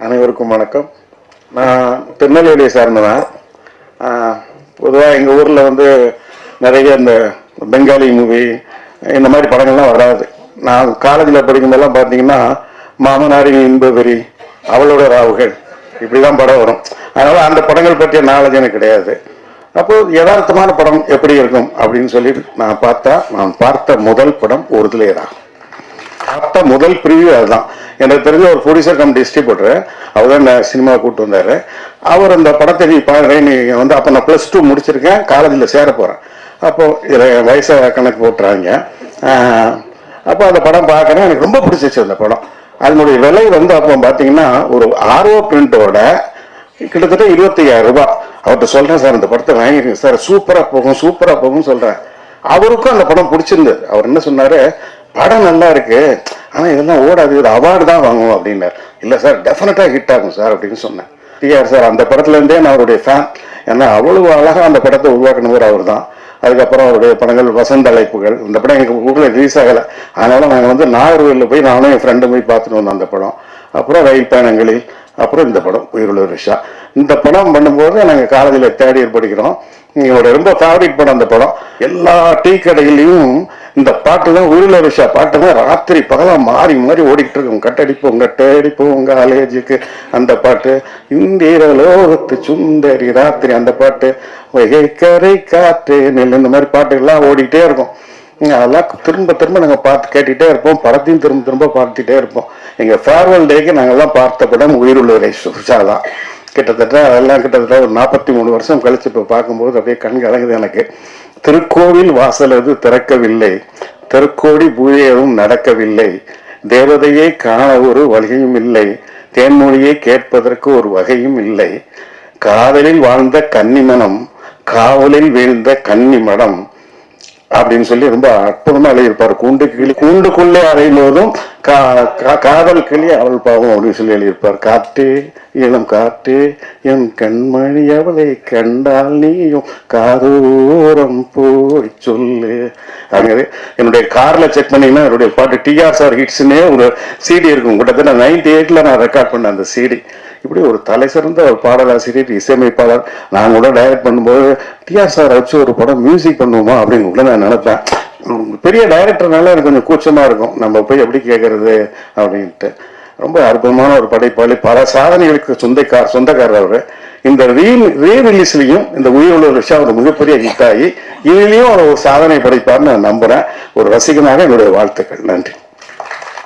அனைவருக்கும் வணக்கம். நான் திருநெல்வேலியை சார்ந்ததான். பொதுவாக எங்கள் ஊரில் வந்து நிறைய இந்த பெங்காலி மூவி இந்த மாதிரி படங்கள்லாம் வராது. நான் காலேஜில் படிக்கும்போதெல்லாம் பார்த்தீங்கன்னா மாமனாரின் இன்பவெறி, அவளோட ராவுகள் இப்படி தான் படம் வரும். அதனால் அந்த படங்கள் பற்றிய நாலேஜ் எனக்கு கிடையாது. அப்போது யதார்த்தமான படம் எப்படி இருக்கும் அப்படின்னு சொல்லிட்டு நான் பார்த்த முதல் படம் ஒருதலையரா. பார்த்த முதல் ப்ரிவியூ அதுதான். எனக்கு தெரிஞ்ச ஒரு ப்ரொடியூசர் கம் டிஸ்ட்ரிபியூட்டர், அவர் தான் சினிமா கூப்பிட்டு வந்தார். அவர் அந்த படத்தை நீ வந்து அப்போ நான் +2 முடிச்சிருக்கேன், காலேஜில் சேர போகிறேன். அப்போது இதில் வயசை கணக்கு போட்டுறாங்க. அப்போ அந்த படம் பார்க்குறேன், எனக்கு ரொம்ப பிடிச்சிச்சு அந்த படம். அதனுடைய விலை வந்து அப்போ பார்த்தீங்கன்னா ஒரு RO பிரிண்டோட கிட்டத்தட்ட 25,000 ரூபாய். அவர்கிட்ட சொல்கிறேன், சார் இந்த படத்தை வாங்கிருக்கேன் சார், சூப்பராக போகும் சொல்கிறேன். அவருக்கும் அந்த படம் பிடிச்சிருந்தது. அவர் என்ன சொன்னார், படம் நல்லா இருக்கு, ஆனால் இதெல்லாம் ஓடாது, ஒரு அவார்டு தான் வாங்குவோம் அப்படின்னார். இல்லை சார், டெஃபினட்டாக ஹிட் ஆகும் சார் அப்படின்னு சொன்னேன். டிஆர் சார் அந்த படத்துலேருந்தே நான் அவருடைய ஃபேன். ஏன்னா அவ்வளவு அழகாக அந்த படத்தை உருவாக்கினவர் அவர் தான். அதுக்கப்புறம் அவருடைய படங்கள் வசந்த அழைப்புகள், இந்த படம் எங்கள் ஊரில் ரிலீஸ் ஆகலை. அதனால் நாங்கள் வந்து நாகர்கோவிலில் போய் நானும் என் ஃப்ரெண்டும் போய் பார்த்துட்டு வந்தோம் அந்த படம். அப்புறம் ரயில் பயணங்களில், அப்புறம் இந்த படம் உயிருள்ள ரிஷா. இந்த படம் பண்ணும்போது நாங்கள் காலேஜில் 3rd year படிக்கிறோம். எங்களோட ரொம்ப ஃபேவரட் படம் அந்த படம். எல்லா டீ கடைகளையும் இந்த பாட்டு தான், உயிருள்ள ரிஷா பாட்டு தான் ராத்திரி பகலாம் மாறி மாறி ஓடிக்கிட்டு இருக்கும். கட்டடிப்போம் காலேஜுக்கு அந்த பாட்டு, இந்திரலோகத்து சுந்தரி ராத்திரி அந்த பாட்டு, வைகை கரை காற்று நெல், இந்த மாதிரி பாட்டுகள்லாம் ஓடிக்கிட்டே இருக்கும். அதெல்லாம் திரும்ப நாங்கள் கேட்டுகிட்டே இருப்போம். படத்தையும் திரும்ப பார்த்துட்டே இருப்போம். எங்கள் ஃபேர்வெல் டேக்கு நாங்கள்லாம் பார்த்த படம் உயிருள்ள ரிஷா தான். கிட்டத்தட்ட ஒரு 43 வருஷம் கழிச்சு இப்போ பார்க்கும்போது அப்படியே கண் கலங்குது எனக்கு. திருக்கோவில் வாசல் அது திறக்கவில்லை, திருக்கோடி பூஜையும் நடக்கவில்லை, தேவதையை காண ஒரு வழியும் இல்லை, தேன்மொழியை கேட்பதற்கு ஒரு வகையும் இல்லை, காதலில் வாழ்ந்த கன்னிமனம், காவலில் வீழ்ந்த கன்னி மடம் அப்படின்னு சொல்லி ரொம்ப அற்புதமா எழுதியிருப்பார். கூண்டுக்குள்ளே அறையும் போதும் காதல் கிளி அவள் பாவம் அப்படின்னு சொல்லி எழுதியிருப்பார். காற்றே இளம் காற்றே என் கண்மணி அவளை கண்டால் நீயும் காதோரம் போய் சொல்லு அப்படிங்கிறது. என்னுடைய கார்ல செக் பண்ணீங்கன்னா என்னுடைய பாட்டு டிஆர் சார் ஹிட்ஸ்னே ஒரு CD இருக்கும். கிட்டத்தட்ட 98ல் நான் ரெக்கார்ட் பண்ணேன் அந்த CD. இப்படி ஒரு தலை சிறந்த ஒரு பாடலாசிரியர், இசையமைப்பாளர். நான் கூட டைரக்ட் பண்ணும்போது டிஆர் சார் வச்சு ஒரு படம் மியூசிக் பண்ணுவோமா அப்படின்னு கூட நான் நினைப்பேன். பெரிய டைரக்டர்னால எனக்கு கொஞ்சம் கூச்சமா இருக்கும், நம்ம போய் எப்படி கேட்கறது அப்படின்ட்டு. ரொம்ப அற்புதமான ஒரு படைப்பாளி, பல சாதனைகளுக்கு சொந்தக்காரர் அவர். இந்த ரீ ரிலீஸ்லையும் இந்த உயிருள்ள ரிஷா ஒரு மிகப்பெரிய ஹிட் ஆகி இதுலயும் ஒரு சாதனை படைப்பார்னு நான் நம்புறேன். ஒரு ரசிகனாக என்னுடைய வாழ்த்துக்கள். நன்றி.